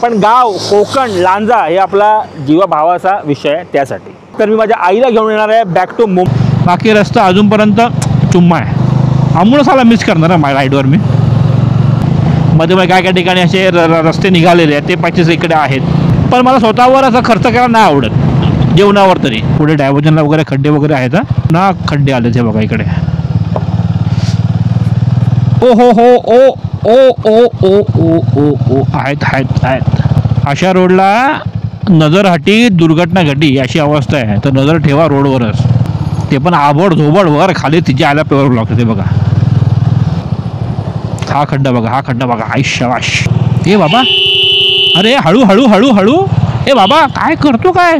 पण गाव कोकण लांजा हे आपला जीवा भावाचा विषय आहे, त्यासाठी तर मी माझ्या आईला घेऊन येणार आहे बॅक टू मुंबई। बाकी रस्ता अजूनपर्यंत चुम्मा आहे। आम्हाला मिस करणार आहे माझ्या राईडवर मी। मध्ये काय काय ठिकाणी असे रस्ते निघालेले आहेत, ते पॅचेस इकडे आहेत, पण मला स्वतःवर असा खर्च करायला नाही आवडत जेवणावर तरी। पुढे डायव्हर्जनला वगैरे खड्डे वगैरे आहेत ना, खड्डे आले ते बघा इकडे। ओ हो हो ओ ओ ओ ओ ओ ओ ओ आहेत आहेत आहेत। अशा रोडला नजरहटी दुर्घटना घडली अशी अवस्था आहे, तर नजर ठेवा रोडवरच, ते पण आबड झोबड वर खाली तिचे आल्या पेवर लागतं ते बघा। हा खड्डा बघा, हा खड्डा बघा, आयुष्यवाश। हे बाबा, अरे हळू हळू हळू हळू, हे बाबा काय करतो काय?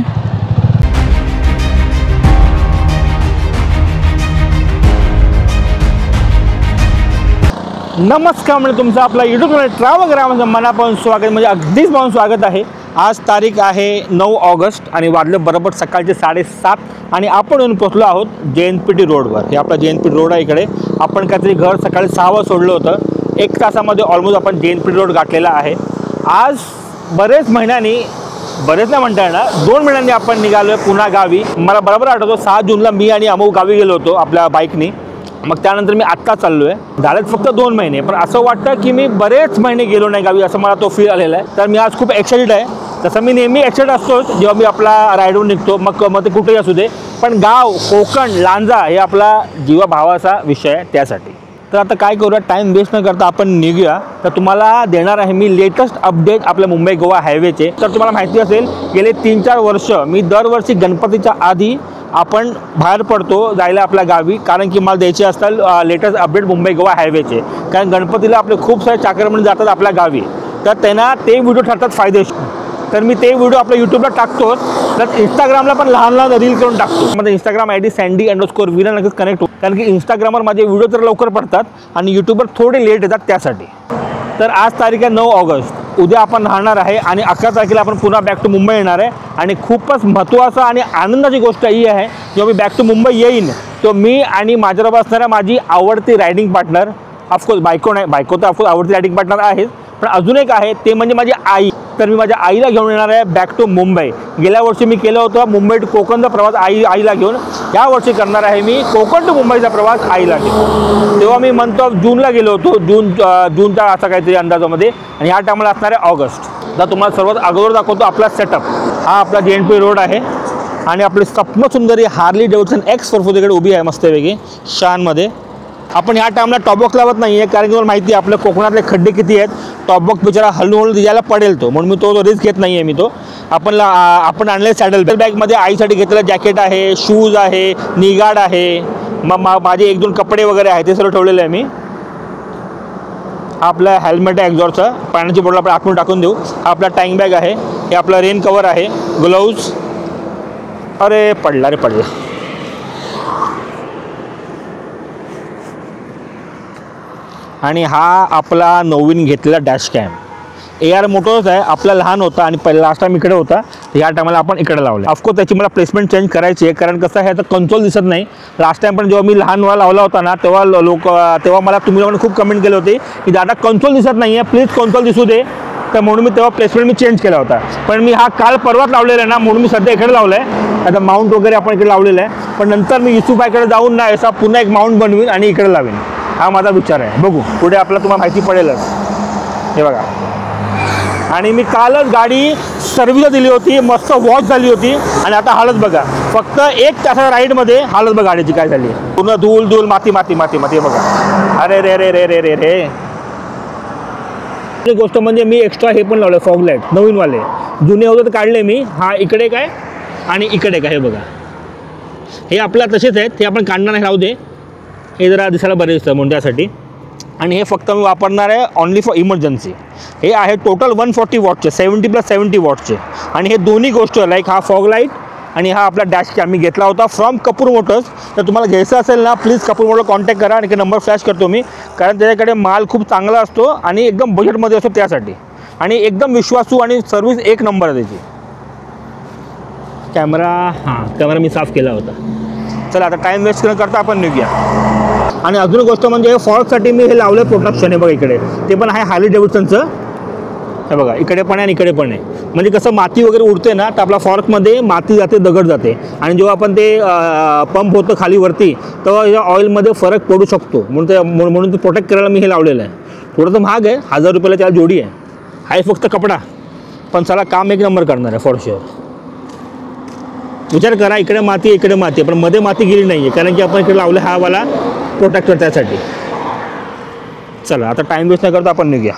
नमस्कार, म्हणजे तुमचं आपला यूट्यूब चॅनल ट्रॅव्हल ग्रामचं मनापासून स्वागत, म्हणजे अगदीच पाहून स्वागत आहे। आज तारीख आहे 9 ऑगस्ट आणि वाजले बरोबर सकाळचे 7:30 आणि आपण येऊन पोचलो आहोत JNPT रोडवर। हे आपला JNPT रोड आहे इकडे। आपण काहीतरी घर सकाळी 6 वाजता सोडलं होतं, 1 तासामध्ये ऑलमोस्ट आपण JNPT रोड गाठलेला आहे। आज बरेच महिन्यांनी, बरेच नाही म्हणता येणार, 2 महिन्यांनी आपण निघालो आहे पुन्हा गावी। मला बरोबर आठवतो 6 जूनला मी आणि अमोल गावी गेलो होतो आपल्या बाईकनी। मग त्यानंतर मी आत्ता चाललो आहे। झालेत फक्त 2 महिने, पण असं वाटतं की मी बरेच महिने गेलो नाही गावी, असं मला तो फील आलेला आहे। तर मी आज खूप एक्साइटेड आहे। तसं मी नेहमी एक्साइटेड असतोच जेव्हा मी आपला राईडवर निघतो, मग ते कुठेही असू दे, पण गाव कोकण लांजा हे आपला जीवा भावाचा विषय आहे, त्यासाठी तर आता काय करूया, टाईम वेस्ट न करता आपण निघूया। तर तुम्हाला देणार आहे मी लेटेस्ट अपडेट आपल्या मुंबई गोवा हायवेचे। तर तुम्हाला माहिती असेल गेले 3-4 वर्ष मी दरवर्षी गणपतीच्या आधी आपण बाहेर पडतो जायला आपल्या गावी, कारण की मला द्यायचे असतात लेटेस्ट अपडेट मुंबई गोवा हायवेचे। कारण गणपतीला आपले खूप सारे चाकरमानी जातात आपल्या गावी, तर त्यांना ते व्हिडिओ ठरतात फायदेशीर। तर मी ते व्हिडिओ आपल्या यूट्यूबला टाकतोच, तर इंस्टाग्रामला पण लहान लहान रील करून टाकतो। माझा इंस्टाग्राम ID sandy_वीरा नक्कीच कनेक्ट हो, कारण की इंस्टाग्रामवर माझे व्हिडिओ तर लवकर पडतात आणि यूट्यूबवर थोडे लेट येतात, त्यासाठी। तर आज तारीख आहे 9 ऑगस्ट, उद्या आपण राहणार आहे आणि 11 तारखेला आपण पुन्हा बॅक टू मुंबई येणार आहे। आणि खूपच महत्त्वाचं आणि आनंदाची गोष्ट ही आहे, जेव्हा मी बॅक टू मुंबई येईन तो मी आणि माझ्याबरोबर असणाऱ्या माझी आवडती रायडिंग पार्टनर, ऑफकोर्स बायको नाही, बायको तर ऑफकोर्स आवडती रायडिंग पार्टनर आहेच, पण अजून एक आहे ते म्हणजे माझी आई। तर मी माझ्या आईला घेऊन येणार आहे बॅक टू मुंबई। गेल्या वर्षी मी केलं होतं मुंबई टू कोकणचा प्रवास आईला घेऊन, या वर्षी करणार आहे मी कोकण टू मुंबईचा प्रवास आईला घेऊन। तेव्हा मी म्हणतो जूनला गेलो होतो, जूनचा असा काहीतरी अंदाजामध्ये, आणि ह्या टायमाला असणार आहे ऑगस्ट। तर तुम्हाला सर्वात अगोदर दाखवतो आपला सेटअप। हा आपला JNPT रोड आहे आणि आपली स्वप्नसुंदरी हार्ली डेव्हिडसन X440 इकडे उभी आहे मस्तपैकी शानमध्ये। आपण ह्या टाईमला टॉपबॉक्स लावत नाही आहे, कारण की मला माहिती आहे आपल्या कोकणातले खड्डे किती आहेत, टॉपबॉक्स बिचारा हळूहळू यायला पडेल तो, म्हणून मी तो रिस्क घेत नाही आहे मी तो। आपण आणले सॅडल बॅगमध्ये आईसाठी घेतलेलं जॅकेट आहे, शूज आहे, नी गार्ड आहे, मग माझे 1-2 कपडे वगैरे आहे, ते सर्व ठेवलेलं आहे मी। हा आपला हेल्मेट आहे एक्झॉस्टचा, पाण्याची बॉटल आपण आतून टाकून देऊ। हा आपला टँक बॅग आहे, हे आपला रेन कवर आहे, ग्लोव्ज, अरे पडला रे पडला। आणि हा आपला नवीन घेतलेला डॅश कॅम AR मोटोच आहे, आपला लहान होता आणि पहिला लास्ट टाइम इकडे होता, ह्या टायमाला आपण इकडे लावला। ऑफकोर्स त्याची मला प्लेसमेंट चेंज करायची आहे, कारण कसं आहे याचा कन्सोल दिसत नाही। लास्ट टाइम पण जेव्हा मी लहान वेळा लावला होता ना, तेव्हा मला तुम्ही लोकांनी खूप कमेंट केले होते की दादा कन्सोल दिसत नाही आहे, प्लीज कन्सोल दिसू दे, तर म्हणून मी तेव्हा प्लेसमेंट मी चेंज केला होता। पण मी हा काल परवाच लावलेला आहे ना, म्हणून मी सध्या इकडे लावला आहे। आता माउंट वगैरे आपण इकडे लावलेला आहे, पण नंतर मी युसुफबाईकडे जाऊन ना असा पुन्हा एक माउंट बनवीन आणि इकडे लावेन, हा माझा विचार आहे। बघू पुढे आपल्याला तुम्हाला माहिती पडेलच। हे बघा, आणि मी कालच गाडी सर्व्हिसला दिली होती, मस्त वॉश झाली होती, आणि आता हालत बघा, फक्त 1 तासाच्या राईडमध्ये हालत बघा गाडीची काय झाली, पूर्ण धूल माती माती माती माती बघा। अरे रे रे रे रे रे रे गोष्ट म्हणजे मी एक्स्ट्रा हे पण लावलं, फॉग लाईट नवीनवाले, जुने होते तर काढले मी। हा इकडे काय आणि इकडे काय, हे बघा, हे आपल्या तसेच आहेत, हे आपण काढणार नाही, राहू दे, हे जरा दिसायला बरे दिसतं म्हणून त्यासाठी। आणि हे फक्त मी वापरणार आहे ऑनली फॉर इमर्जन्सी। हे आहे टोटल 140 वॉटचे, 70+70 वॉटचे, आणि हे दोन्ही गोष्ट लाईक हा फॉग लाईट आणि हा आपला डॅश कॅम मी घेतला होता फ्रॉम कपूर मोटर्स। तर तुम्हाला घ्यायचं असेल ना, प्लीज कपूर मोटर कॉन्टॅक्ट करा, आणि नंबर फ्लॅश करतो मी, कारण त्याच्याकडे माल खूप चांगला असतो आणि एकदम बजेटमध्ये असतो त्यासाठी, आणि एकदम विश्वासू आणि सर्व्हिस 1 नंबर आहे त्याची। कॅमेरा मी साफ केला होता। चला आता टाईम वेस्ट न करता आपण निघूया। आणि अजून गोष्ट म्हणजे फॉगसाठी मी हे लावलं प्रोटेक्शन आहे बघा इकडे, ते पण आहे हार्ली डेव्हिडसनचं, हे बघा इकडे पण आहे आणि इकडे पण आहे. म्हणजे कसं माती वगैरे उडते ना तर आपल्या फॉर्कमध्ये माती जाते, दगड जाते आणि जेव्हा आपण ते पंप होतं खाली वरती तेव्हा या ऑइलमध्ये फरक पडू शकतो. म्हणून ते प्रोटेक्ट करायला मी हे लावलेलं आहे. थोडं तर महाग आहे, 1000 रुपयाला त्याला जोडी आहे. आहे फक्त कपडा, पण चला काम एक नंबर करणार आहे फॉर शुअर. विचार करा, इकडे माती इकडे माती, पण मध्ये माती गेली नाही आहे कारण की आपण इकडे लावलं हा वाला प्रोटेक्टर त्यासाठी. चला आता टाईम वेस्ट न करता आपण निघूया.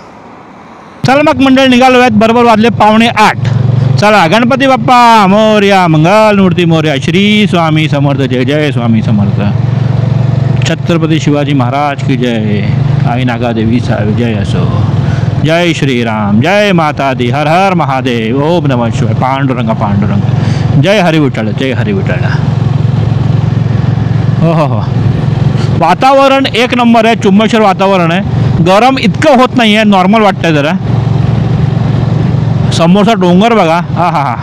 चला मग मंडळ निघालो आहेत, बरोबर वाजले 7:45. चला गणपती बाप्पा मोरया, मंगलमूर्ती मोरया, श्री स्वामी समर्थ, जय जय स्वामी समर्थ, छत्रपती शिवाजी महाराज की जय, आई नागादेवी साहेब जय असो, जय श्रीराम, जय माता दी, हर हर महादेव, ओम नमः शिवाय, पांडुरंग पांडुरंग, जय हरी विठ्ठल, जय हरी विठ्ठल. हो, वातावरण एक नंबर आहे, चुंबेश्वर वातावरण आहे. गरम इतकं होत नाही आहे, नॉर्मल वाटतंय जरा. समोरचा डोंगर बघा, हा.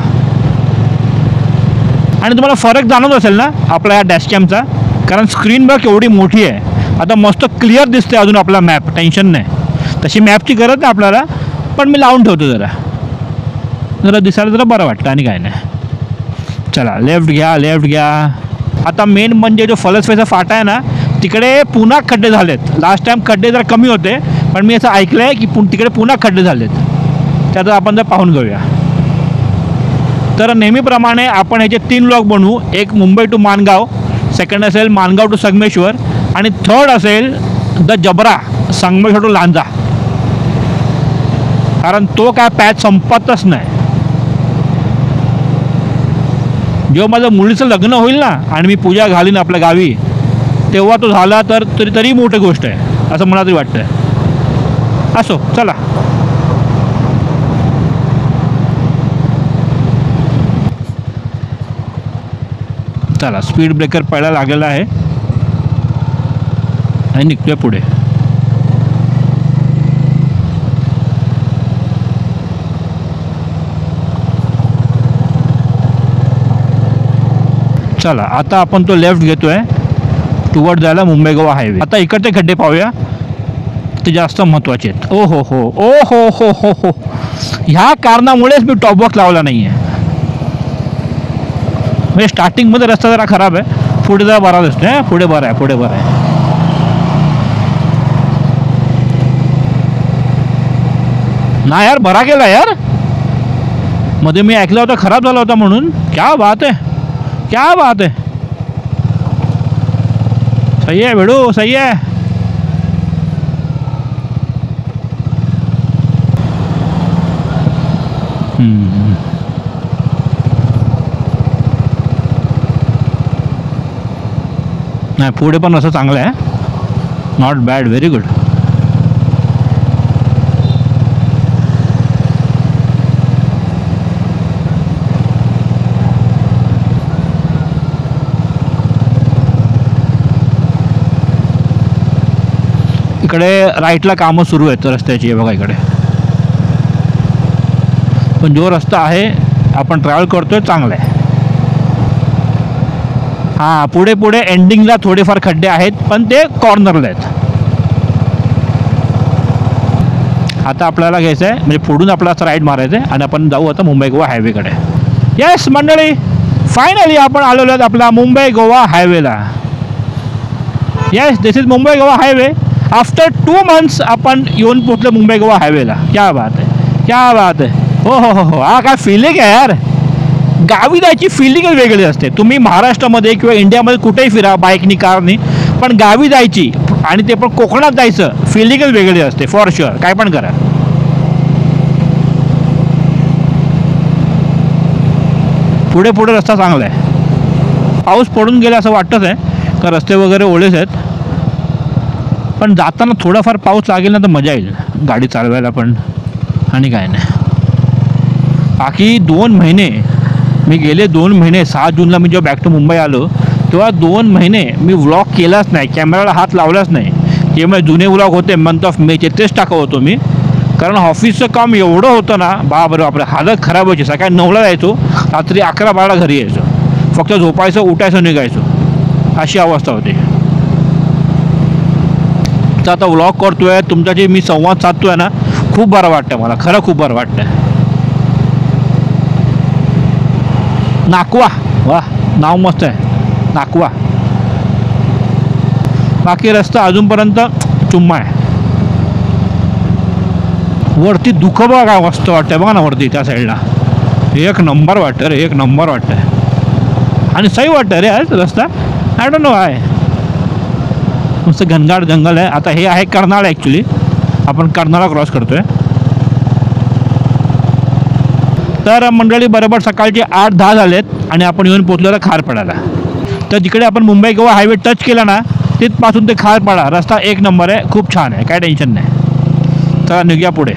आणि तुम्हाला फरक जाणवत असेल ना आपल्या या डॅशकॅमचा, कारण स्क्रीन बघ केवढी मोठी आहे. आता मस्त क्लिअर दिसते अजून आपला मॅप, टेन्शन नाही. तशी मॅपची गरज नाही आपल्याला, पण मी लावून ठेवतो जरा दिसायला जरा बरं वाटतं आणि काय नाही. चला लेफ्ट घ्या. आता मेन म्हणजे जो फलसफेचा फाटा आहे ना तिकडे पुन्हा खड्डे झालेत. लास्ट टाईम खड्डे जरा कमी होते, पण मी असं ऐकलं आहे की तिकडे पुन्हा खड्डे झालेत. त्यात आपण जर पाहून घेऊया. तर नेहमीप्रमाणे आपण ह्याचे 3 व्लॉग बनवू. एक मुंबई टू माणगाव, सेकंड असेल माणगाव टू संगमेश्वर, आणि थर्ड असेल द जबरा, संगमेश्वर टू लांजा. कारण तो काय पॅच संपतच नाही. जेव्हा माझं मुलीचं लग्न होईल ना आणि मी पूजा घालीन आपल्या गावी, तेव्हा तो झाला तर तरी मोठी गोष्ट आहे असं मला तरी वाटतं. असो चला. चला स्पीड ब्रेकर पहिला लागलेला आहे आणि निघतोय पुढे. चला आता आपण तो लेफ्ट घेतोय टुवर्ड जायला मुंबई गोवा हायवे. आता इकडचे खड्डे पाहूया, ते जास्त महत्त्वाचे आहेत. ओ हो, ह्या कारणामुळेच मी टॉप बॉक्स लावला नाही आहे. म्हणजे स्टार्टिंगमध्ये रस्ता जरा खराब आहे, पुढे जरा बरा दिसतोय. पुढे बरं आहे. ना यार बरा गेला यार, मध्ये मी ऐकलं होतं खराब झाला होता म्हणून. क्या बात है. सही है बेडू, सही है. नाही पुढे पण असं चांगलं आहे. Not bad, very good. इकडे राईटला कामं सुरू आहेत रस्त्याची, बघा इकडे. पण जो रस्ता आहे आपण ट्रॅव्हल करतोय चांगला आहे. हां पुढे एंडिंगला थोडेफार खड्डे आहेत, पण ते कॉर्नरला आहेत. आता आपल्याला घ्यायचं आहे म्हणजे पुढून आपल्याला असं राईट मारायचं आहे आणि आपण जाऊ आता मुंबई गोवा हायवेकडे. येस मंडळी, फायनली आपण आलेलो आहेत आपला मुंबई गोवा हायवेला. Yes, this is Mumbai Goa highway. After 2 months आपण येऊन पोचलो मुंबई गोवा हायवेला. क्या बात आहे. हो. हा काय फिलिंग आहे यार. गावी जायची फिलिंगच वेगळी असते. तुम्ही महाराष्ट्रामध्ये किंवा इंडियामध्ये कुठेही फिरा बाईकनी कारनी, पण गावी जायची आणि ते पण कोकणात जायचं फिलिंगच वेगळी असते फॉर शुअर. काय पण करा. पुढे रस्ता चांगला आहे. पाऊस पडून गेला असं वाटतच आहे का रस्ते वगैरे ओलेच आहेत, पण जाताना थोडाफार पाऊस लागेल ना तर मजा येईल गाडी चालवायला पण. आणि काय नाही बाकी 2 महिने मी गेले 2 महिने 6 जूनला मी जेव्हा बॅक टू मुंबई आलो तेव्हा 2 महिने मी व्लॉग केलाच नाही, कॅमेराला हात लावलाच नाही. जे माझे जुने व्लॉग होते मंथ ऑफ मेचे तेच टाकत होतो मी, कारण ऑफिसचं काम एवढं होतं ना बापरे हालत खराब व्हायची. सकाळी 9ला जायचो, रात्री 11-12 घरी यायचो, फक्त झोपायचं उठायचं निघायचो, अशी अवस्था होती. तर आता व्लॉग करतोय तुमच्याशी मी संवाद साधतोय ना, खूप बरं वाटतं मला, खरं खूप बरं वाटतं. नाकवा, वा नाव मस्त आहे नाकवा. बाकी रस्ता अजूनपर्यंत चुम्मा आहे. वरती दुःख बघा काय मस्त वाटतं बघा ना, वरती त्या साईडला एक नंबर वाटतं रे, एक नंबर वाटतं. आणि सही वाटतं रे आज रस्ता. आय डोंट नो आहे, मस्त घनगाड जंगल आहे. आता हे आहे कर्नाळ, ॲक्च्युली आपण कर्नाळा क्रॉस करतोय. तर मंडळी बरोबर सकाळचे 8-10 झालेत आणि आपण येऊन पोचलेलो खारपाड्याला. तर जिकडे आपण मुंबई गोवा हायवे टच केला ना, तिथपासून ते खारपाडा रस्ता एक नंबर आहे, खूप छान आहे, काय टेन्शन नाही. तर निघूया पुढे.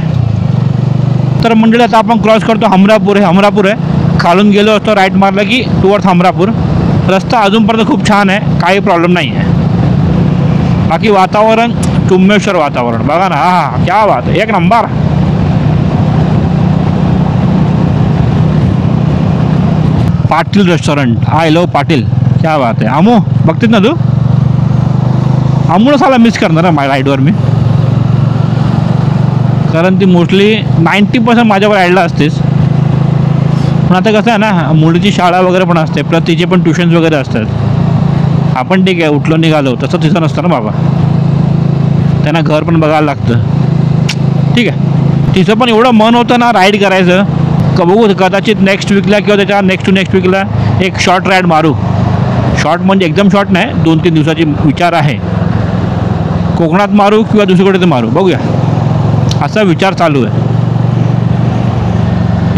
तर मंडळी आता आपण क्रॉस करतो हमरापूर. हे हमरापूर आहे, खालून गेलो असतो राईट मारला की टुवर्ड्स हमरापूर. रस्ता अजूनपर्यंत खूप छान आहे, काही प्रॉब्लेम नाही आहे. बाकी वातावरण चुम्मेश्वर वातावरण बघा ना, हा क्या बात आहे, एक number. Patil restaurant, I love Patil, क्या बात आहे. आमू बघतेस ना तू, आमूला साला मिस करणार आहे माझ्या राईडवर मी, कारण ती मोस्टली 90% माझ्यावर ॲडला असतेच. पण आता कसं आहे ना, मुलीची शाळा वगैरे पण असते, प्लस तिचे पण ट्युशन्स वगैरे असतात. आपण ठीक आहे उठलो निघालो, तसं तिचं नसतं ना बाबा, त्यांना घर पण बघायला लागतं. ठीक आहे, तिचं पण एवढं मन होतं ना राईड करायचं, बघू कदाचित नेक्स्ट वीकला किंवा त्याच्या नेक्स्ट टू नेक्स्ट वीकला एक शॉर्ट राईड मारू. शॉर्ट म्हणजे एकदम शॉर्ट नाही, 2-3 दिवसाची विचार आहे. कोकणात मारू किंवा दुसरीकडे ते मारू, बघूया, असा विचार चालू आहे.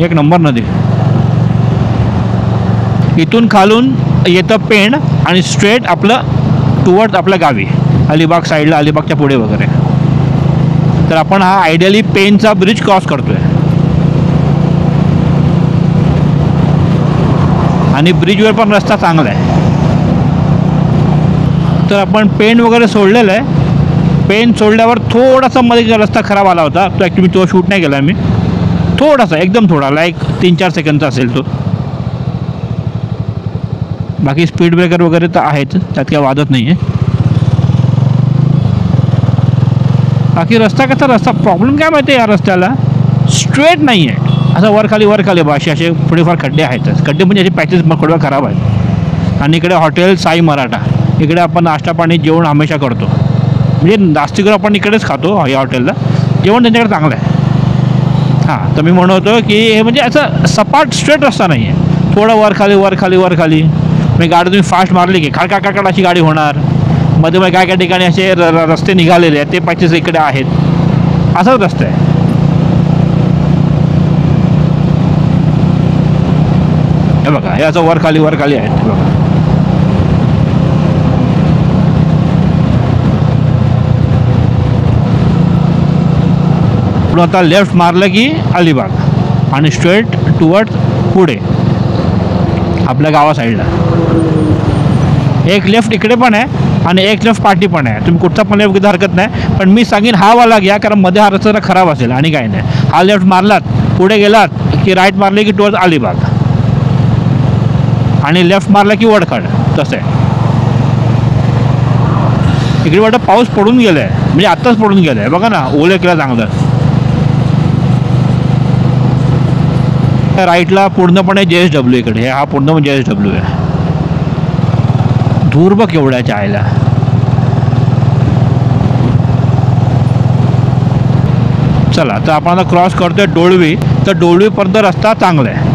एक नंबर नदी. इथून खालून येतं पेण आणि स्ट्रेट आपलं टुवर्ड्स आपल्या गावी अलिबाग साईडला, अलिबागच्या पुढे वगैरे. तर आपण हा आयडियली पेनचा ब्रिज क्रॉस करतोय आणि ब्रिजवर पण रस्ता चांगला आहे. तर आपण पेन वगैरे सोडलेलं आहे. पेन सोडल्यावर थोडासा मध्ये रस्ता खराब आला होता, तो ॲक्च्युली तो शूट नाही केला मी, थोडासा एकदम थोडा, लाईक 3-4 सेकंदचा असेल तो. बाकी स्पीड ब्रेकर वगैरे तर आहेत, त्यात काय वादत नाही आहे. बाकी रस्ता कसा, रस्ता प्रॉब्लेम काय माहिती आहे, या रस्त्याला स्ट्रेट नाही आहे, असं वर खाली भाषे असे थोडेफार खड्डे आहेतच. खड्डे म्हणजे असे पॅचेस थोडं खराब आहेत. आणि इकडे हॉटेल साई मराठा, इकडे आपण नाश्ता पाणी जेवण हमेशा करतो, म्हणजे जास्ती करून आपण इकडेच खातो या हॉटेलला, जेवण त्यांच्याकडे चांगलं आहे. हां, तर मी म्हणत होतो की हे म्हणजे असं सपाट स्ट्रेट रस्ता नाही आहे, थोडं वर खाली. म्हणजे गाडी तुम्ही फास्ट मारली की खाड अशी गाडी होणार. मध्ये काय ठिकाणी असे रस्ते निघालेले आहेत, ते पॅचेस इकडे आहेत, असाच रस्ता आहे. हे बघा, हे असं वर खाली आहेत. हे बघा, पुढं आता लेफ्ट मारलं की अलिबाग आणि स्ट्रेट टुवर्ड्स पुढे आपल्या गावा साईडला. एक लेफ्ट इकडे पण आहे आणि एक लेफ्ट पार्टी पण आहे, तुम्ही कुठचा पण लेफ्ट घेता हरकत नाही. पण मी सांगेन हा वाला घ्या, कारण मध्ये हा रस्ता जरा खराब असेल आणि काही नाही. हा लेफ्ट मारलात पुढे गेलात की राईट मारले की टुवर्ड्स अलिबाग आणि लेफ्ट मारला की वडखड, तसं आहे. इकडे वाटतं पाऊस पडून गेला आहे, म्हणजे आत्ताच पडून गेला आहे बघा ना, ओले केला चांगलं. राईटला पूर्णपणे JSW इकडे, हा पूर्ण JSW आहे. धूर बघ एवढ्याच्या आयला. चला, तर आपण आता क्रॉस करतोय डोळवी. तर डोळवीपर्यंत रस्ता चांगला आहे.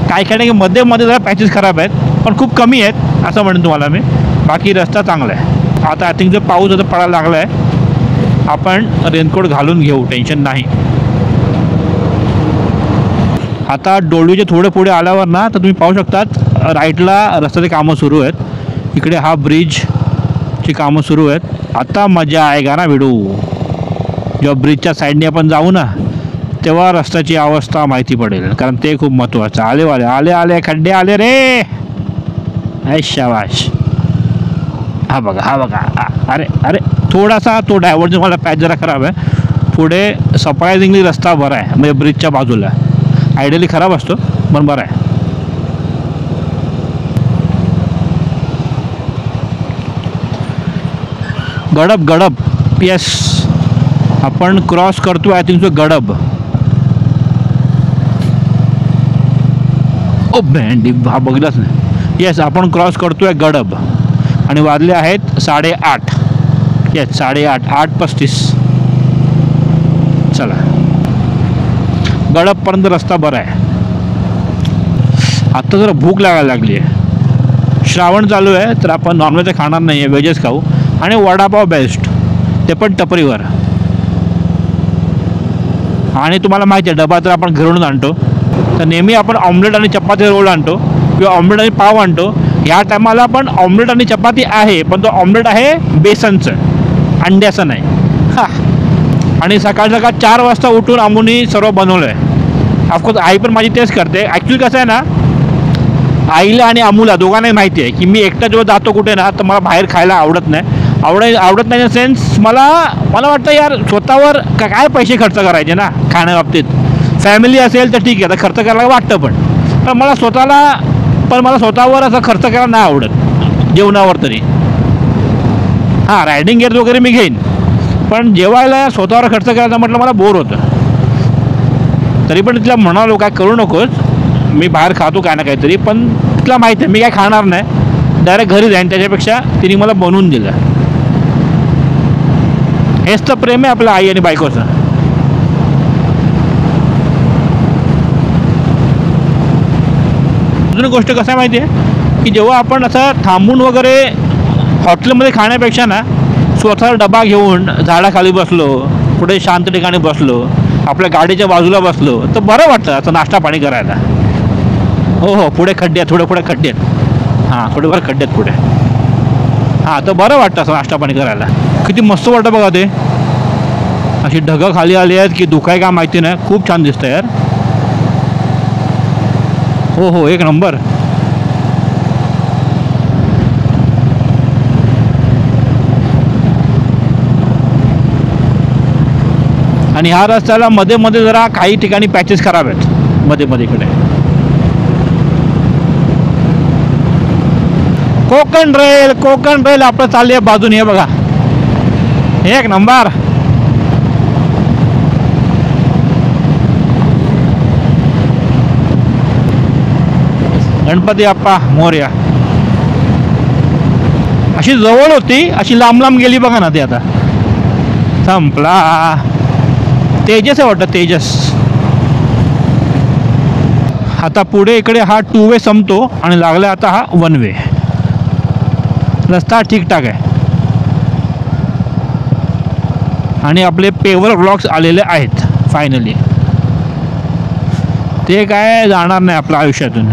काही काही मध्ये जरा पॅचेस खराब आहेत, पण खूप कमी आहेत असं म्हणेन तुम्हाला मी. बाकी रस्ता चांगला आहे. आता आय थिंक जर पाऊस आता पडायला लागला आहे, आपण रेनकोट घालून घेऊ, टेन्शन नाही. आता डोळवीचे थोडे पुढे आल्यावर ना, तर तुम्ही पाहू शकतात राईटला रस्त्याचे कामं सुरू आहेत. इकडे हा ब्रिजची कामं सुरू आहेत. आता मजा आएगा ना व्हिडिओ, जेव्हा ब्रिजच्या साईडने आपण जाऊ ना, तेव्हा रस्त्याची अवस्था माहिती पडेल, कारण ते खूप महत्त्वाचं. आले खड्डे आले रे, शाबाश. हा बघा, अरे थोडासा तो डायव्हर्जन मला पॅच जरा खराब आहे. पुढे सरप्रायझिंगली रस्ता बरा आहे, म्हणजे ब्रिजच्या बाजूला. आयडियली खराब असतो पण बरा आहे. गडप येस. आपण क्रॉस करतो आय थिंक सो गडब. ओ भेंडी, हा बघलाच नाही. येस, आपण क्रॉस करतोय गडब आणि वाजले आहेत 8:30. येस 8:30, 8:35. चला, गडबपर्यंत रस्ता बरा आहे. आत्ता जरा भूक लागायला लागली आहे. श्रावण चालू आहे तर आपण नॉनव्हेज खाणार नाही आहे, व्हेजच खाऊ. आणि वडापाव बेस्ट, ते पण टपरीवर. आणि तुम्हाला माहिती आहे डबा तर आपण घरून आणतो, तर नेहमी आपण ऑमलेट आणि चपाती रोल आणतो किंवा ऑमलेट आणि पाव आणतो. ह्या टायमाला पण ऑमलेट आणि चपाती आहे, पण तो ऑमलेट आहे बेसनचं, अंड्याचं नाही. हा, आणि सकाळ 4 वाजता उठून आम्ही सर्व बनवलं आहे. ऑफकोर्स आई पण माझी तेच करते. ॲक्च्युली कसं आहे ना, आईला आणि अमूला दोघांनाही माहिती आहे की मी एकटा जेव्हा जातो कुठे ना तर मला बाहेर खायला आवडत नाही. आवडत नाही इन सेन्स मला वाटतं यार स्वतःवर काय पैसे खर्च करायचे ना खाण्याबाबतीत. फॅमिली असेल तर ठीक आहे, तर खर्च करायला वाटतं, पण मला स्वतःवर असं खर्च करायला नाही आवडत जेवणावर तरी. हां, रायडिंग गेअर्स वगैरे मी घेईन, पण जेवायला स्वतःवर खर्च करायचं म्हटलं मला बोर होतं. तरी पण तिला म्हणालो काय करू नकोस, मी बाहेर खातो काय ना काहीतरी, पण तिला माहिती आहे मी काय खाणार नाही, डायरेक्ट घरी जाईन. त्याच्यापेक्षा तिने मला बनवून दिलं. हेच तर प्रेम आहे आपलं आई आणि बायकोचं. अजून गोष्ट कसं आहे माहिती आहे की जेव्हा आपण असं थांबून वगैरे हॉटेलमध्ये खाण्यापेक्षा ना स्वतः डबा घेऊन झाडाखाली बसलो, कुठे शांत ठिकाणी बसलो, आपल्या गाडीच्या बाजूला बसलो तर बरं वाटतं असं नाश्ता पाणी करायला. हो, पुढे खड्डे आहेत, थोडे पुढे खड्डे आहेत. हां, थोडेफार खड्डे आहेत पुढे. हां, तर बरं वाटतं असं नाश्ता पाणी करायला. किती मस्त वाटतं बघा ते. अशी ढगं खाली आली आहेत की दुखाय का माहिती नाही, खूप छान दिसतं यार. हो, एक नंबर. आणि ह्या रस्त्याला मध्ये मध्ये जरा काही ठिकाणी पॅचेस खराब आहेत मध्ये इकडे. कोकण रेल आपलं चालली आहे बाजूने. हे बघा, एक नंबर. गणपती बाप्पा मोरया. अशी जवळ होती, अशी लांब गेली बघा ना. ते आता संपला. तेजस आहे वाटतं, तेजस. आता पुढे इकडे हा 2 वे संपतो आणि लागला आता हा 1 वे. रस्ता ठीकठाक आहे आणि आपले पेवर ब्लॉक्स आलेले आहेत फायनली. ते काय जाणार नाही आपल्या आयुष्यातून.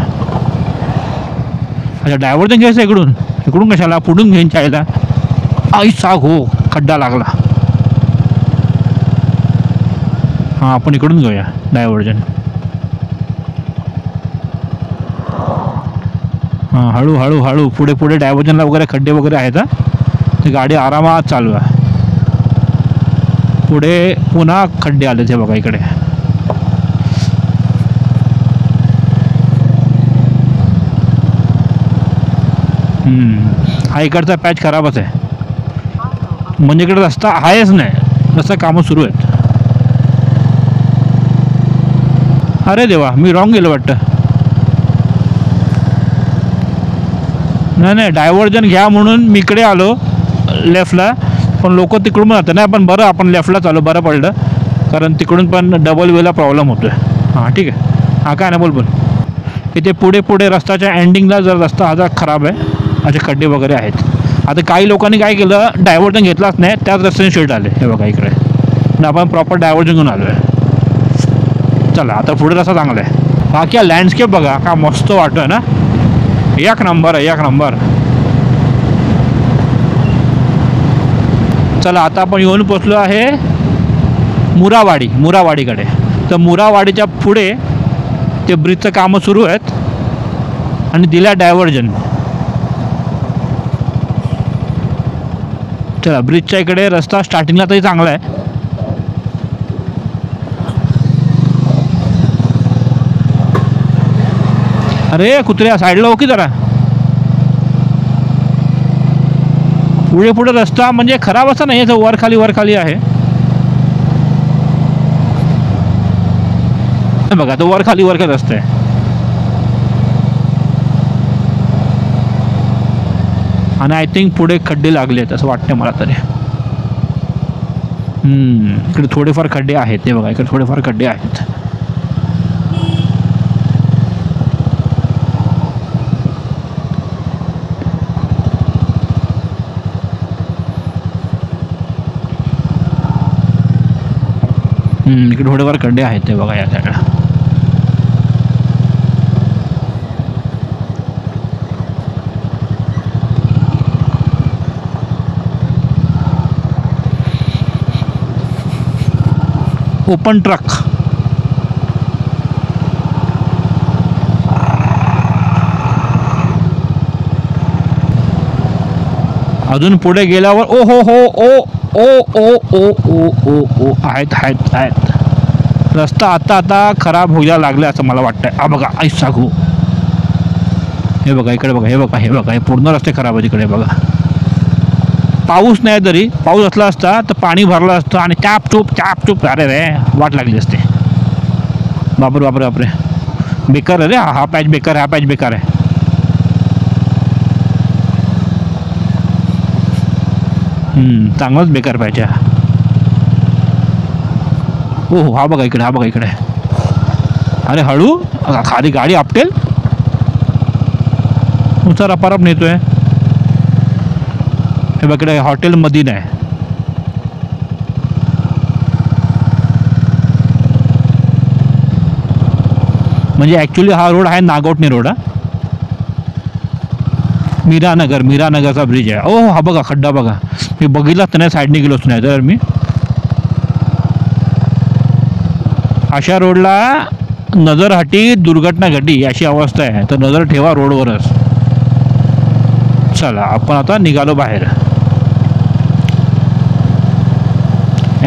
अच्छा, डायव्हर्जन घ्यायचं इकडून कशाला, पुढून घेऊन चायला. आई साग, हो खड्डा लागला. हां, आपण इकडून घेऊया डायव्हर्जन. हां, हळू पुढे डायव्हर्जनला वगैरे खड्डे वगैरे आहेत. ते गाडी आरामात चालू आहे. पुढे पुन्हा खड्डे आले ते बघा इकडे. हा इकडचा पॅच खराबच आहे, म्हणजे इकडे रस्ता आहेच नाही, रस्ता कामं सुरू आहेत. अरे देवा, मी रॉंग गेलो वाटतं. नाही, डायव्हर्जन घ्या म्हणून मी इकडे आलो लेफ्टला, पण लोक तिकडून जातं. नाही, पण बरं आपण लेफ्टला चालू, बरं पडलं, कारण तिकडून पण डबल वेला प्रॉब्लेम होतो आहे. हां, ठीक आहे. हां, काय नाही बोल. इथे पुढे रस्त्याच्या एंडिंगला जर रस्ता हा खराब आहे, असे खड्डे वगैरे आहेत. आता काही लोकांनी काय केलं, डायव्हर्जन घेतलाच नाही, त्याच रस्त्याने स्ट्रेट आले. हे बघा इकडे, आणि आपण प्रॉपर डायव्हर्जन घेऊन आलो आहे. चला, आता पुढे रस्ता चांगला आहे. बाकी हा लँडस्केप बघा का मस्त वाटतोय ना. एक नंबर आहे, एक नंबर. चला, आता आपण येऊन पोचलो आहे मुरावाडीकडे. तर मुरावाडीच्या पुढे ते ब्रिजचं कामं सुरू आहेत आणि दिल्या डायव्हर्जन. चला, ब्रिजच्या इकडे रस्ता स्टार्टिंगला तरी चांगला आहे. अरे कुत्र्या, साईडला हो की जरा. पुढे रस्ता म्हणजे खराब असं नाही, वर खाली आहे. बघा तो वर खाली रस्ता आहे. आणि आय थिंक पुढे खड्डे लागले आहेत असं वाटतं मला तरी. इकडे थोडेफार खड्डे आहेत. ते बघा इकडे थोडेफार खड्डे आहेत. इकडे थोडेफार खड्डे आहेत. ते बघा या साईडला. Open truck. अजून पुढे गेल्यावर ओ हो हो ओ ओ ओ ओ ओ ओ ओ आहेत. रस्ता आता खराब व्हायला लागला असं मला वाटतंय. हा बघा ऐस सांगू. हे बघा इकडे बघा. हे पूर्ण रस्ते खराब आहेत इकडे बघा. पाऊस नाही तरी पाऊस असला असता तर पाणी भरलं असतं आणि चापचूप अरे रे वाट लागली असते. बापरे बेकार आहे रे. हा पॅच बेकार आहे. चांगलाच बेकार पाहिजे. हो हा बघा इकडे. अरे हळू खाली गाडी आपटेल. नुसार अपारप नेतोय. हे बघ हॉटेल मदीना आहे. म्हणजे ॲक्च्युली हा रोड आहे नागोठणे रोड. हा मीरानगरचा ब्रिज आहे. ओ हा बघा खड्डा बघा. मी बघितलाच नाही साईडने गेलोच नाही तर मी. अशा रोडला नजरहटी दुर्घटना घडली अशी अवस्था आहे. तर नजर ठेवा रोडवरच. चला आपण आता निघालो बाहेर.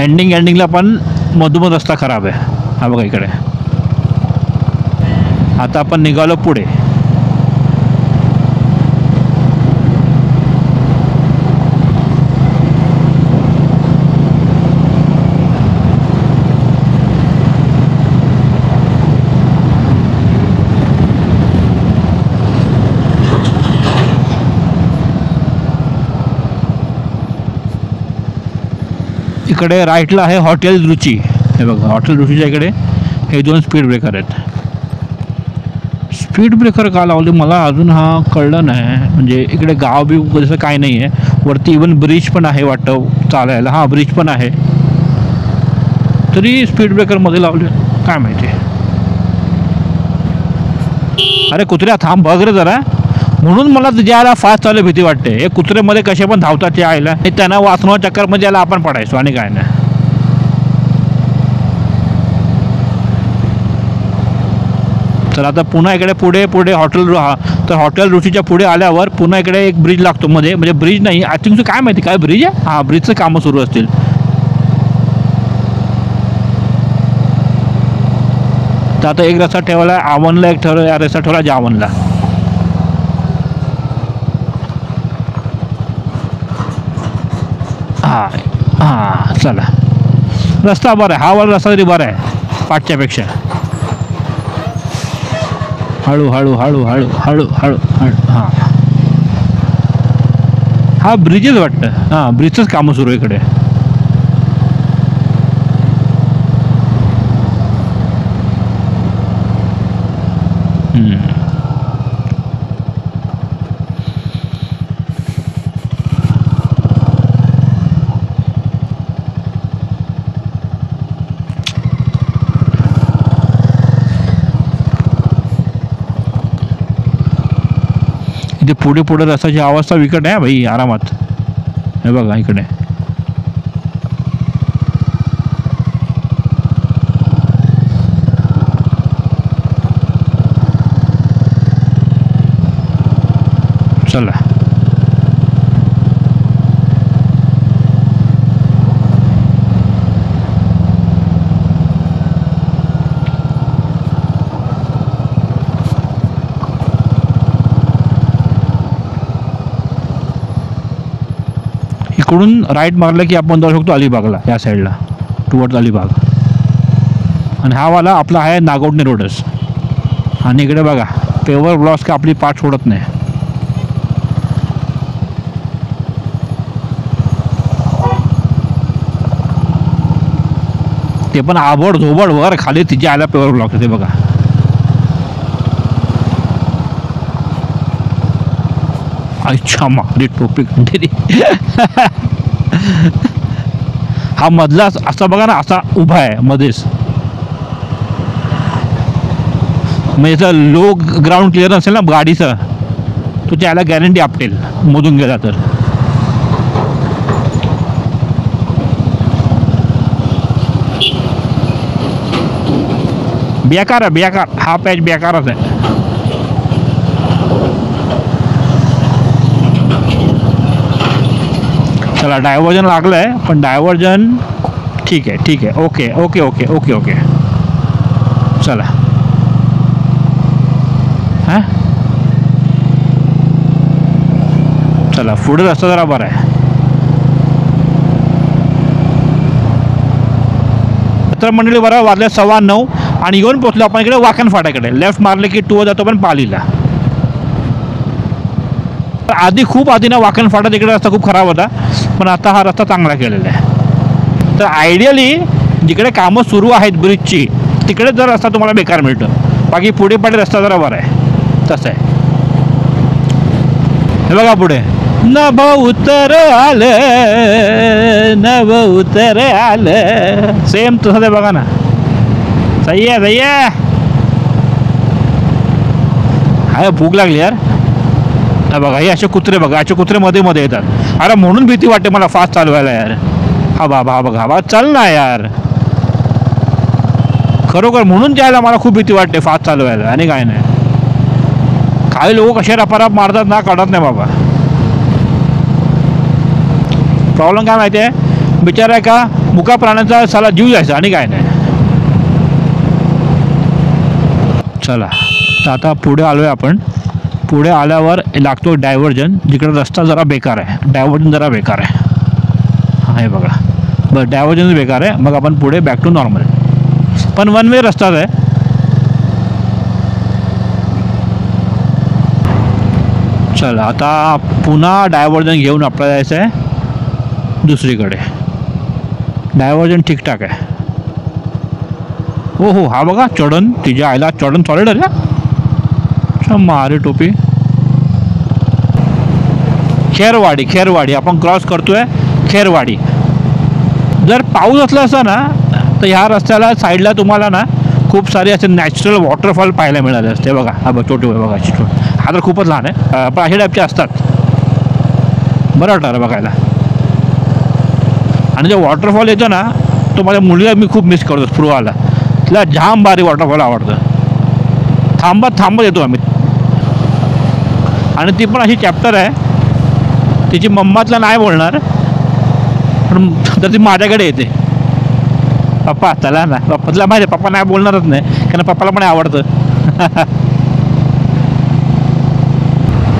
एंडिंगला पण मधोमध रस्ता खराब आहे. हा बघा इकडे. आता आपण निघालो पुढे. इकडे राईटला आहे हॉटेल रुची. हे बघा हॉटेल रुचीच्या इकडे हे 2 स्पीड ब्रेकर आहेत. स्पीड ब्रेकर का लावले मला अजून कळलं नाही. म्हणजे इकडे गाव बी जसं काय नाही आहे. वरती इवन ब्रिज पण आहे वाटतं चालायला. हा ब्रिज पण आहे तरी स्पीड ब्रेकरमध्ये लावले काय माहिती. अरे कुत्र्या थांब बघ रे जरा. म्हणून मला ज्याला फास्ट चालू भीती वाटते. हे कुत्रेमध्ये कसे पण धावतात ते आयला. हे त्यांना वाचणं चक्करमध्ये याला आपण पडायचो आणि काय नाही. तर आता पुन्हा इकडे पुढे हॉटेल रुचीच्या पुढे आल्यावर पुन्हा इकडे एक ब्रिज लागतो मध्ये. म्हणजे ब्रिज नाही आय थिंक काय माहिती काय ब्रिज आहे. हा ब्रिजचं कामं सुरू असतील. तर आता एक रस्ता ठेवला आवनला. एक रस्ता ठेवला जावनला. हां चला रस्ता बरा आहे. हा वाला रस्ता तरी बरा आहे पाठच्यापेक्षा. हळू हा ब्रिजच वाटतं. हां ब्रिजचंच कामं सुरू आहे इकडे. इथे पुढे रस्त्याची अवस्था विकट आहे भाई. आरामात. हे बघा इकडे. चला इकडून राईट मारलं की आपण जाऊ शकतो अलिबागला. या साईडला टुवर्ड्स अलिबाग. आणि हा वाला आपला आहे नागोडणे रोडच. आणि इकडे बघा पेवर ब्लॉक्स का आपली पाठ सोडत नाही. ते पण आबड झोबड वर खाली तिचे आला पेवर ब्लॉक ते बघा. अच्छा मारी टोपी दिली. हा मधला असा बघा ना, असा उभा आहे मध्येच. म्हणजे जर लो ग्राउंड क्लिअर असेल ना गाडीचं, तो त्याला गॅरंटी आपटेल मधून गेला तर. बेकार आहे बेकार, हा पॅच बेकारच आहे. चला डायव्हर्जन लागलं आहे, पण डायव्हर्जन ठीक आहे ठीक आहे. Okay okay okay okay okay. चला हां चला पुढे रस्ता जरा बरा आहे. तर मंडळी बरं वाजले 9:15 आणि येऊन पोचलो आपण इकडे वाकण फाट्याकडे. लेफ्ट मारले की टू जातो पण पालीला. आधी खूप आधी ना वाकण फाटा तिकडे रस्ता खूप खराब होता, पण आता हा रस्ता चांगला केलेला आहे. तर आयडियली जिकडे कामं सुरू आहेत ब्रिजची तिकडे जर रस्ता तुम्हाला बेकार मिळतो, बाकी पुढे पाडे रस्ता जरा बरा आहे. तसं आहे. हे बघा पुढे नभ उतर आलं, नभ उतर आलं, सेम तसं ते बघा ना. सही आहे सही आहे. हाय भूक लागली यार. बघा हे असे कुत्रे बघा, असे कुत्रे मध्ये मध्ये येतात. अरे म्हणून भीती वाटते मला फास्ट चालवायला यार. हा बाबा हा बघा हा चल ना यार. खरोखर म्हणून जायला मला खूप भीती वाटते फास्ट चालवायला. आणि काय नाही, काही लोक कसे रपारप मारतात ना, कळत नाही बाबा. प्रॉब्लेम काय माहिती आहे, बिचारा का मुका प्राण्याचा साला जीव जायचा आणि काय नाही. चला तर आता पुढे आलो आहे आपण. पुढे आल्यावर लागतो डायव्हर्जन, जिकडे रस्ता जरा बेकार आहे. डायव्हर्जन जरा बेकार आहे. हा हे बघा बरं, डायव्हर्जन बेकार आहे. मग आपण पुढे बॅक टू नॉर्मल, पण वन वे रस्ताच आहे. चला आता पुन्हा डायव्हर्जन घेऊन आपल्याला जायचं आहे दुसरीकडे. डायव्हर्जन ठीकठाक आहे. हो हो हा बघा चढण, तिच्या आईला चढण सॉलिड आहे का. मारे टोपी. खेरवाडी खेरवाडी आपण क्रॉस करतोय. खेरवाडी जर पाऊस असला असता ना तर ह्या रस्त्याला साईडला तुम्हाला ना खूप सारे असे नॅचरल वॉटरफॉल पाहायला मिळाले असते. बघा हा बघ छोटे बघा छोटे. हा तर खूपच लहान आहे, पण अशा टाईपचे असतात. बरं वाटतं बघायला. आणि जो वॉटरफॉल येतो ना तो माझ्या मुलीला मी खूप मिस करतो. स्पृहाला तिला जाम भारी वॉटरफॉल आवडतं. थांबत थांबत येतो आम्ही. आणि ती पण अशी चॅप्टर आहे, तिची मम्मातला नाही बोलणार, पण तर ती माझ्याकडे येते. पप्पा चला ना, पप्पाला माहिती आहे पप्पा नाही बोलणारच नाही, कारण पप्पाला पण आवडतं.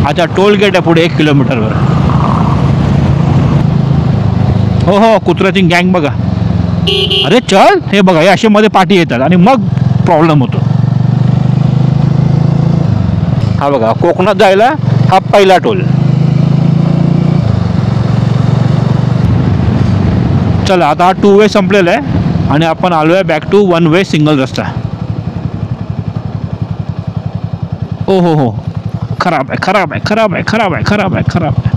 अच्छा टोल गेट आहे पुढे 1 किलोमीटरवर. हो हो कुत्र्याची गँग बघा. अरे चल हे बघा, हे असे मध्ये पाठी येतात आणि मग प्रॉब्लेम होतो. हा बघा कोकणात जायला हा पहिला टोल. चला आता हा 2 वे संपलेला आहे आणि आपण आलो आहे बॅक टू 1 वे सिंगल रस्ता. ओ हो हो खराब आहे खराब आहे खराब आहे खराब आहे खराब आहे खराब आहे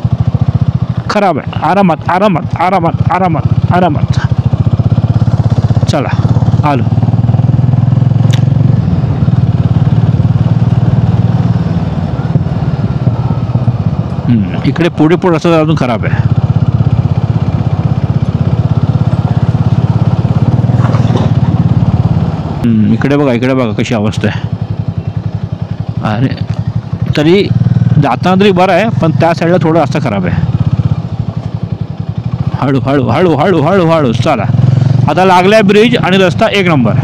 खराब आहे. आरामात आरामात आरामात आरामात आरामात. चला आलो. इकडे पुढे पुढे रस्ता अजून खराब आहे. इकडे बघा कशी अवस्था आहे. अरे तरी जाताना तरी बरं आहे, पण त्या साईडला थोडं रस्ता खराब आहे. हळू हळू हळू हळू हळू हळू. चला आता लागला आहे ब्रिज आणि रस्ता 1 नंबर.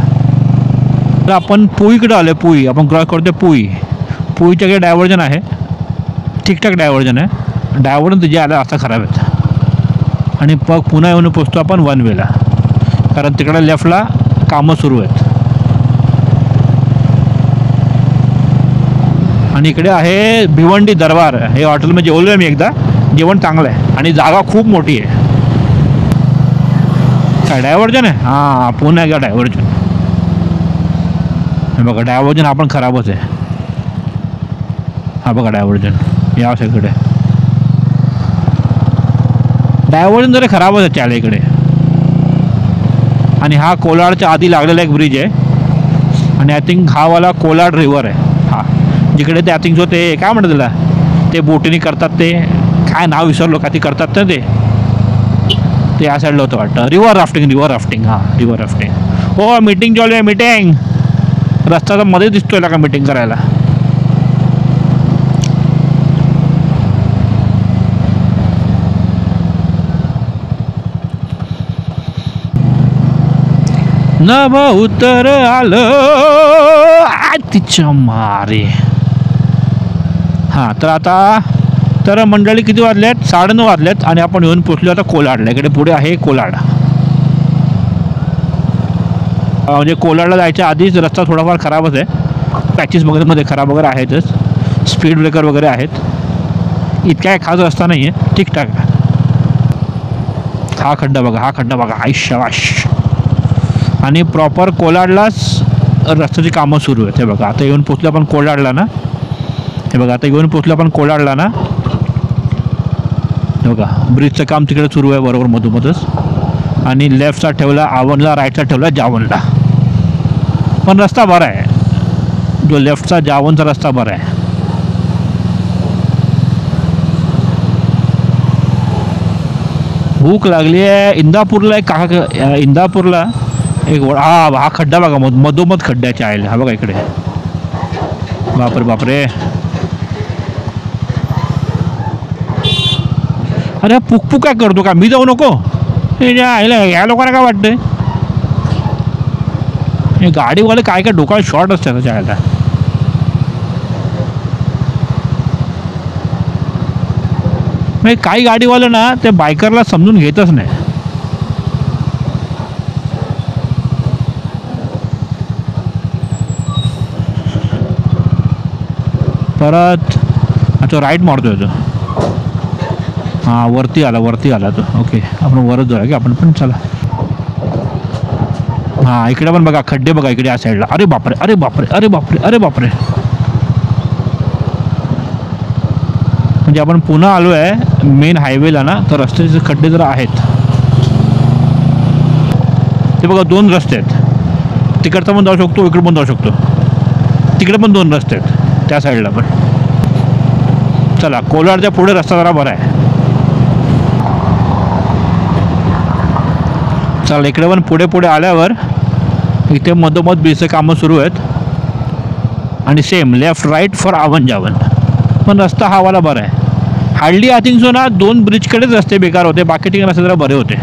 तर आपण पुईकडे आलो. पुई आपण क्रॉस करतो. पुईच्या काही डायव्हर्जन आहे, ठीकठाक डायव्हर्जन आहे. डायव्हर्जन तुझ्या आला रस्ता खराब आहेत. आणि पुन्हा येऊन पोचतो आपण 1 वेला, कारण तिकडे लेफ्टला कामं सुरू आहेत. आणि इकडे आहे भिवंडी दरबार. हे हॉटेलमध्ये जेवलो आहे मी एकदा. जेवण चांगलं आहे आणि जागा खूप मोठी आहे. काय डायव्हर्जन आहे? हां, पुन्हा एकदा डायव्हर्जन. हे बघा डायव्हर्जन हा पण खराबच आहे. हा बघा डायव्हर्जन या साईडकडे डायव्हर्जन जरा खराबच आहे चायला इकडे. आणि हा कोलाडच्या आधी लागलेला एक ब्रिज आहे आणि आय थिंक हा वाला कोलाड रिव्हर आहे. हा जिकडे ते आय थिंक सो ते काय म्हणतात त्याला, ते बोटिंग करतात, ते काय नाव विसरलो का, ते करतात ना ते या साईडला होतं वाटतं. River rafting. हां रिव्हर राफ्टिंग. हो मीटिंग चालू आहे. मीटिंग रस्त्याचा मध्ये दिसतोय का मीटिंग करायला. नभ उतर आलं तिच्या मारे. हां तर आता तर मंडळी किती वाजल्यात? 9:30 वाजल्यात आणि आपण येऊन पोचलो आता कोलाडला. इकडे पुढे आहे कोलाड. म्हणजे कोलाडला जायच्या आधीच रस्ता थोडाफार खराबच आहे. पॅचेस वगैरेमध्ये खराब वगैरे आहेतच. स्पीड ब्रेकर वगैरे आहेत. इतका खास रस्ता नाही आहे, ठीकठाक. हा खड्डा बघा आईशाबाश. आणि प्रॉपर कोलाडलाच रस्त्याची कामं सुरू आहेत. हे बघा आता येऊन पोचलं आपण कोलाडला ना. हे बघा ब्रिजचं काम तिकडे सुरू आहे बरोबर मधोमधच. आणि लेफ्टचा ठेवला आवनला, राईटचा ठेवला जावनला. पण रस्ता बरा आहे, जो लेफ्टचा जावनचा रस्ता बरा आहे. भूक लागली आहे. इंदापूरला एक इंदापूरला एक हा खड्डा बघा मधोमध खड्ड्याच्या आहे. हा बघा इकडे. बापरे. अरे पुक काय करतो का? मी जाऊ नको? या लोकांना काय वाटतंय? हे गाडीवाले काय डोक्याला शॉर्ट असते त्याच्या आयला. म्हणजे काही गाडीवाले ना ते बायकरला समजून घेतच नाही. परत अच्छा राईट मारतोय तो. हां वरती आला तो. ओके आपण वरच जाऊया की आपण पण. चला. हां इकडे पण बघा खड्डे बघा इकडे या साईडला. अरे बापरे. म्हणजे आपण पुन्हा आलो आहे मेन हायवेला ना, तर रस्त्याचे खड्डे जरा आहेत. ते बघा 2 रस्ते आहेत. तिकडचा पण जाऊ शकतो, इकडे पण जाऊ शकतो. तिकडे पण 2 रस्ते आहेत त्या साईडला पण. चला कोलाडच्या पुढे रस्ता जरा बरा आहे. चला इकडे पण पुढे आल्यावर इथे मधोमध ब्रिजचे कामं सुरू आहेत. आणि सेम लेफ्ट राईट फॉर आवन जावन. पण रस्ता हा वाला बरा आहे. हार्डली आय थिंक सो ना 2 ब्रिजकडेच रस्ते बेकार होते, बाकी ठिकाणी रस्ते जरा बरे होते.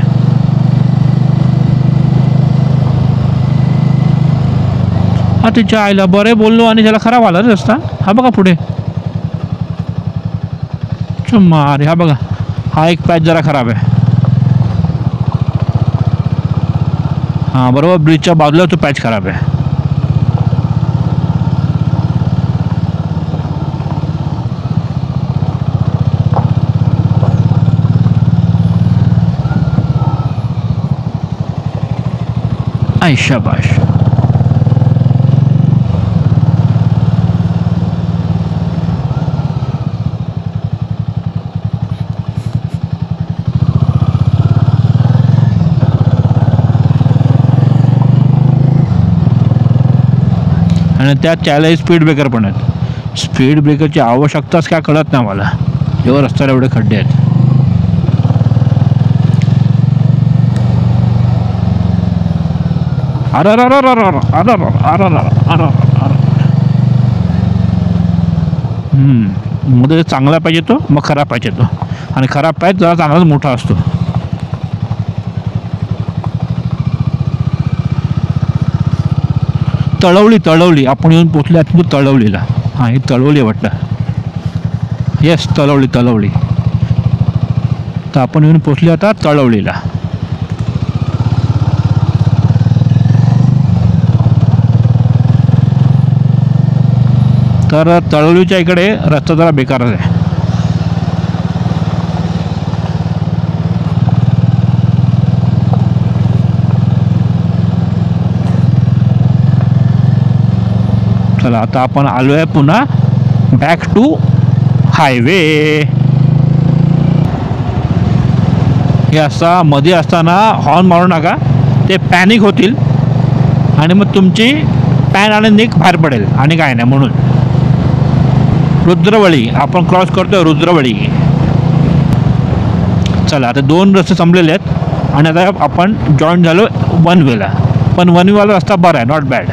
हा तिच्या आईला बरे बोललो आणि त्याला खराब आला रे रस्ता. हा बघा पुढे मारे. हा बघा हा एक पॅच जरा खराब आहे. हां बरोबर ब्रिजच्या बाजूला तो पॅच खराब आहे. शाबाश. आणि त्यात त्याला स्पीड ब्रेकर पण आहेत. स्पीड ब्रेकरची आवश्यकताच काय कळत नाही मला जेव्हा रस्त्याला एवढे खड्डे आहेत. मध्ये चांगला पाहिजे तो, मग खराब पाहिजे तो. आणि खराब पाहिजे जरा चांगलाच मोठा असतो. तळवली आपण येऊन पोचले आत तळवलीला. हां ही तळवली वाटतं. येस तळवली. तर आपण येऊन पोचले आता तळवलीला. तर तळोलीच्या इकडे रस्ता जरा बेकारच आहे. चला आता आपण आलो आहे पुन्हा बॅक टू हायवे. हे असा मध्ये असताना हॉर्न मारू नका, ते पॅनिक होतील आणि मग तुमची पॅन आणि निक बाहेर पडेल आणि काय नाही. म्हणून रुद्रवळी आपण क्रॉस करतोय, रुद्रवळी. चला आता 2 रस्ते संपलेले आहेत आणि आता आपण जॉईन झालो 1 वेला. पण 1 वेला रस्ता बरा आहे, नॉट बॅड.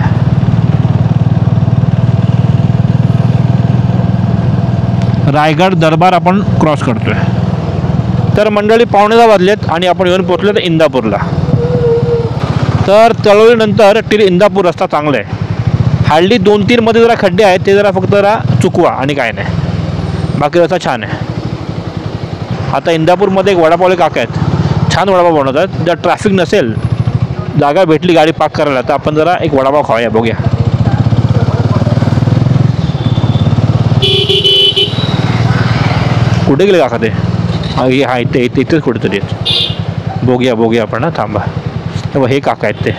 रायगड दरबार आपण क्रॉस करतोय. तर मंडळी 9:15 वाजलेत आणि आपण येऊन पोहोचलो तर इंदापूरला. तर तळोलीनंतर टिल इंदापूर रस्ता चांगला आहे. हार्डली 2-3 मध्ये जरा खड्डे आहेत, ते जरा फक्त जरा चुकवा आणि काय नाही, बाकी रस्ता छान आहे. आता इंदापूरमध्ये एक वडापावले काका आहेत, छान वडापाव बनवतात. जर ट्रॅफिक नसेल, जागा भेटली गाडी पार्क करायला, तर आपण जरा एक वडापाव खाऊया, बघूया. कुठे गेले काका ते? हे आहे ते इथेच कुठेतरी आहेत. बघूया आपण ना, थांबा. हे काका आहेत ते.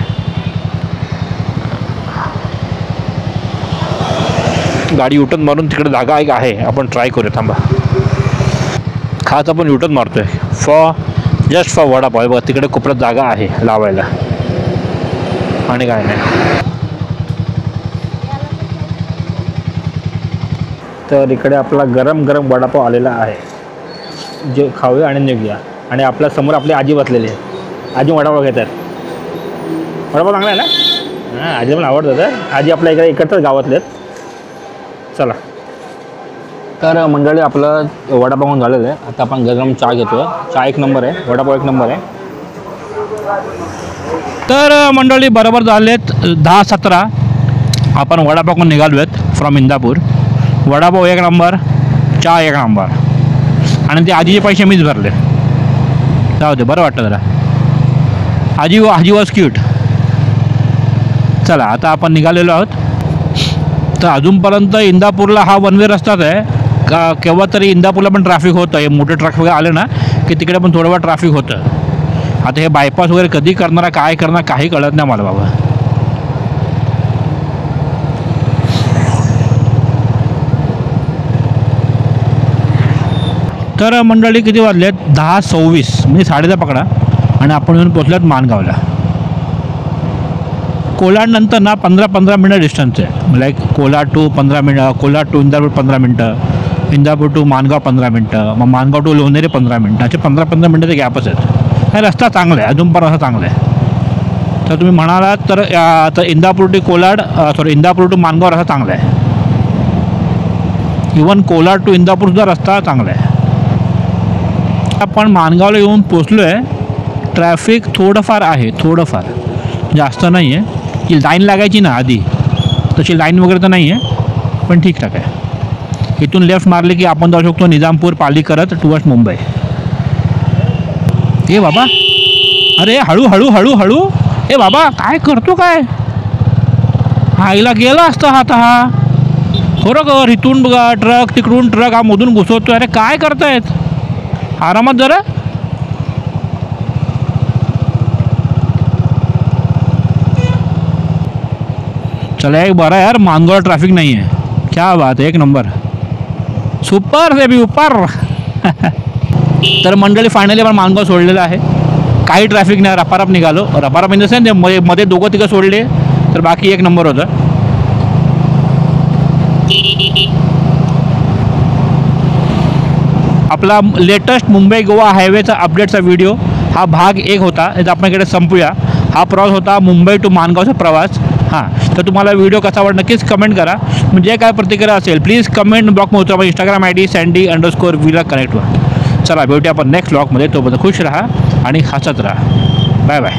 गाडी युटर्न मारून तिकडे जागा एक आहे, आपण ट्राय करूया. थांबा, खास आपण युटर्न मारतोय जस्ट फॉर वडापाव. बघा तिकडे कोपऱ्यात जागा आहे लावायला आणि काय नाही. तर इकडे आपला गरम गरम वडापाव आलेला आहे, जे खाऊया आणि निघूया. आणि आपल्या समोर आपली आजी बसलेली आहे. आजी वडापाव घेतात. वडापाव चांगला आहे ना? हां, आजीला पण आवडतं. तर आजी आपल्या इकडच्याच गावातले आहेत. चला, तर मंडळी आपलं वडापाव झालेलं आहे. आता आपण गरम चहा घेतो. चहा 1 नंबर आहे, वडापाव 1 नंबर आहे. तर मंडळी बरोबर झालेत 10:17. आपण वडापाव निघालो आहेत फ्रॉम इंदापूर. वडापाव 1 नंबर, चहा 1 नंबर. आणि ते आजीचे पैसे मीच भरले. जाऊ दे, बरं वाटतं जरा. आजी वॉज क्यूट. चला आता आपण निघालेलो आहोत. तर अजूनपर्यंत इंदापूरला हा 1 वे रस्ताच आहे का? केव्हा तरी इंदापूरला पण ट्रॅफिक होतं. हे मोठे ट्रक वगैरे आले ना की तिकडे पण थोडं ट्रॅफिक होतं. आता हे बायपास वगैरे कधी करणार, काय करणार, काही कळत नाही मला बाबा. तर मंडळी किती वाजलेत? 10:26 म्हणजे 10:30 पकडा. आणि आपण येऊन पोचल्यात माणगावला. कोलाड नंतर ना 15 मिनटं डिस्टन्स आहे. लाईक कोलाड टू 15 मिनटं, कोलाड टू इंदापूर 15 मिनटं, इंदापूर टू माणगाव 15 मिनटं, मग माणगाव टू लोणेरे 15 मिनटं. असे 15 मिनटाचे गॅपच आहेत. हा रस्ता चांगला आहे, अजून पण रस्ता चांगला आहे. तर तुम्ही म्हणालात तर इंदापूर टू कोलाड इंदापूर टू माणगाव रस्ता चांगला आहे. इवन कोलाड टू इंदापूरचा रस्ता चांगला आहे. आपण माणगावला येऊन पोचलो आहे. ट्रॅफिक थोडंफार आहे, थोडंफार, जास्त नाही आहे. की लाईन लागायची ना आधी, तशी लाईन वगैरे तर नाही आहे, पण ठीकठाक आहे. इथून लेफ्ट मारले की आपण जाऊ शकतो निजामपूर पाली करत टुवर्ड्स मुंबई. ए बाबा, अरे हळू हळू हळू हळू. ए बाबा काय करतो काय? आईला गेला असता हा. खरोखर इथून बघा ट्रक, तिकडून ट्रक, हा मधून घुसवतो. अरे काय करतायत? आरामात जरा. चला एक बरं यार, मानगावला ट्रॅफिक नाही आहे. क्या बात आहे, 1 नंबर, सुपर बेबी उपर. तर मंडळी फायनली आपण मानगाव सोडलेलं आहे. काही ट्रॅफिक नाही, रपारप निघालो. रपारप इन द सेन्स मध्ये 2-3 सोडले, तर बाकी 1 नंबर होतं. आपला लेटेस्ट मुंबई गोवा हायवेचा अपडेटचा व्हिडिओ हा भाग 1 होता. याचा आपण इकडे संपूया. हा प्रवास होता मुंबई टू माणगावचा प्रवास. हां, तर तुम्हाला व्हिडिओ कसा वाटला नक्कीच कमेंट करा. म्हणजे काय प्रतिक्रिया असेल प्लीज कमेंट ब्लॉगमध्ये उतरा. इंस्टाग्राम ID sandy_vlog कनेक्ट व्हा. चला भेटूया आपण नेक्स्ट ब्लॉगमध्ये. तोपर्यंत खुश राहा आणि हसत राहा. Bye bye.